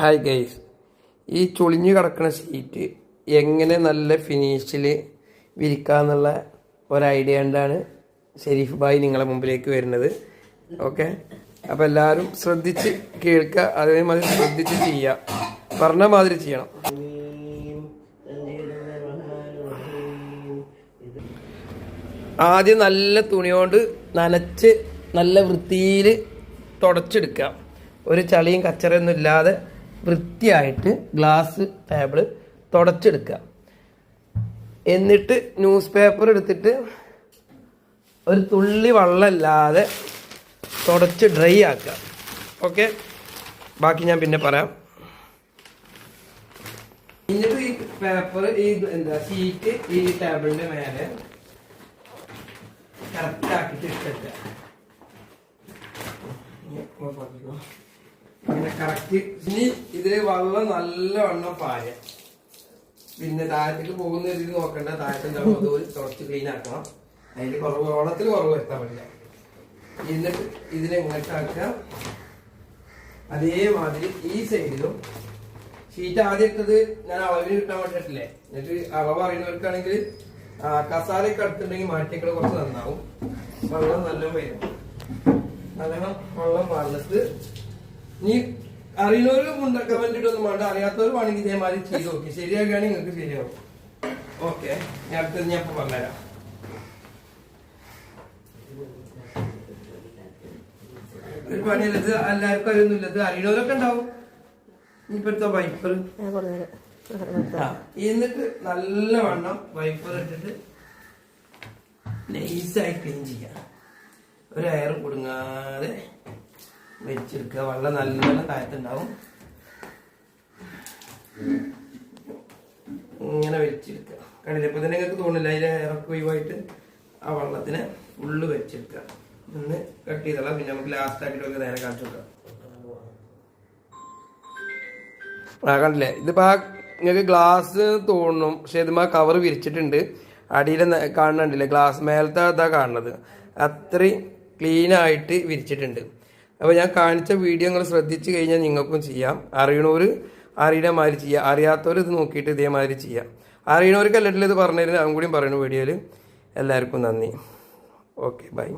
Hi guys, ഈ ചുളിഞ്ഞ് കിടക്കുന്ന sheet എങ്ങനെ നല്ല ഫിനിഷിൽ വിരിക്കാന്നുള്ള ഒരു ഐഡിയ കൊണ്ടാണ് ഷെരീഫ് ഭായി നിങ്ങളെ മുമ്പിലേക്ക് വരുന്നത്. ഓക്കെ, അപ്പോൾ എല്ലാവരും ശ്രദ്ധിച്ച് കേൾക്കുക, അതേമാതിരി ശ്രദ്ധിച്ച് ചെയ്യുക, പറഞ്ഞ മാതിരി ചെയ്യണം. ആദ്യം നല്ല തുണി കൊണ്ട് നനച്ച് നല്ല വൃത്തിയിൽ തുടച്ചെടുക്കുക. ഒരു ചളിയും കച്ചറയൊന്നും ഇല്ലാതെ വൃത്തിയായിട്ട് ഗ്ലാസ് ടേബിള് തുടച്ചെടുക്കുക. എന്നിട്ട് ന്യൂസ് പേപ്പർ എടുത്തിട്ട് ഒരു തുള്ളി വെള്ളമില്ലാതെ തുടച്ച് ഡ്രൈ ആക്കുക. ഓക്കെ, ബാക്കി ഞാൻ പിന്നെ പറയാം. എന്നിട്ട് ഈ പേപ്പർ ഈ ഷീറ്റ് ഈ ടേബിളിൻ്റെ മേലെ കറക്റ്റ് ആക്കിയിട്ട് ഇട്ടിട്ട് അങ്ങനെ കറക്റ്റ്. ഇനി ഇതിൽ വെള്ളം നല്ലവണ്ണം പായ, പിന്നെ താഴത്തേക്ക് പോകുന്ന രീതിയിൽ നോക്കണ്ട. താഴത്തുണ്ടാവും, അത് കുറച്ച് ക്ലീൻ ആക്കണം. അതിൽ കുറവ് വെള്ളത്തിൽ കുറവ് വരുത്താൻ പറ്റില്ല. എന്നിട്ട് ഇതിനെ ഇങ്ങോട്ടാക്കുക. അതേമാതിരി ഈ സൈഡിലും ഷീറ്റ് ആദ്യം ഇട്ടത് ഞാൻ അളവിന് കിട്ടാൻ വേണ്ടിയിട്ടില്ലേ. എന്നിട്ട് അളവ് അറിയുന്നവർക്കാണെങ്കിൽ കസാലയൊക്കെ അടുത്തുണ്ടെങ്കിൽ മാറ്റിയേക്കളെ കുറച്ച് നന്നാവും. വെള്ളം നല്ല വരും. നല്ലോണം വെള്ളം പറഞ്ഞിട്ട് നീ അറിയുന്നവർ കമന്റ് ഇട്ടൊന്നും വേണ്ട, അറിയാത്തവർ വേണമെങ്കിൽ ഇതേമാതിരി ചെയ്ത് നോക്കി. ശരിയാക്കുകയാണെങ്കിൽ നിങ്ങൾക്ക് ശരിയാവും. ഓക്കെ, ഞാൻ അടുത്തത് ഞാൻ ഇപ്പൊ പറഞ്ഞുതരാം. ഒരു പണിയല്ലത്, എല്ലാവർക്കും അറിയൊന്നുമില്ലത്, അറിയുന്നവരൊക്കെ ഉണ്ടാവും. ഇപ്പോഴത്തെ വൈപ്പർ എന്നിട്ട് നല്ലവണ്ണം വൈപ്പർ ഇട്ടിട്ട് നൈസായി ക്ലീൻ ചെയ്യാം. ഒരു എയർ കൊടുങ്ങാതെ വെച്ചെടുക്കുക. വെള്ളം നല്ലോണം താഴത്തുണ്ടാവും. ഇങ്ങനെ വെച്ചെടുക്കുക. കണ്ടില്ല, ഇപ്പൊ തന്നെ നിങ്ങൾക്ക് തോന്നില്ല അതിലെ എയറൊക്കെ ഒഴിവായിട്ട് ആ വെള്ളത്തിനെ ഫുള്ള് വെച്ചെടുക്കുക. ഒന്ന് കട്ട് ചെയ്തോളാം. പിന്നെ നമുക്ക് ലാസ്റ്റ് ആക്കിയിട്ടൊക്കെ നേരെ കാണിച്ചു കൊടുക്കാം. കണ്ടില്ലേ, ഇതിപ്പോ നിങ്ങൾക്ക് ഗ്ലാസ് തോന്നും, പക്ഷെ ഇതുമാ കവർ വിരിച്ചിട്ടുണ്ട്. അടിയിൽ കാണുന്നുണ്ടല്ലേ ഗ്ലാസ്, മേലത്തെ ഇതാ കാണുന്നത്. അത്രയും ക്ലീനായിട്ട് വിരിച്ചിട്ടുണ്ട്. അപ്പോൾ ഞാൻ കാണിച്ച വീഡിയോ നിങ്ങൾ ശ്രദ്ധിച്ചു കഴിഞ്ഞാൽ നിങ്ങൾക്കും ചെയ്യാം. അറിയണവർ അറിയണ മാതിരി ചെയ്യാം, അറിയാത്തവർ ഇത് നോക്കിയിട്ട് ഇതേമാതിരി ചെയ്യാം. അറിയണവർക്ക് എല്ലാറ്റിലും ഇത് പറഞ്ഞു തരുന്നത് അതും കൂടി പറയുന്നു വീഡിയോയിൽ. എല്ലാവർക്കും നന്ദി. Okay, by.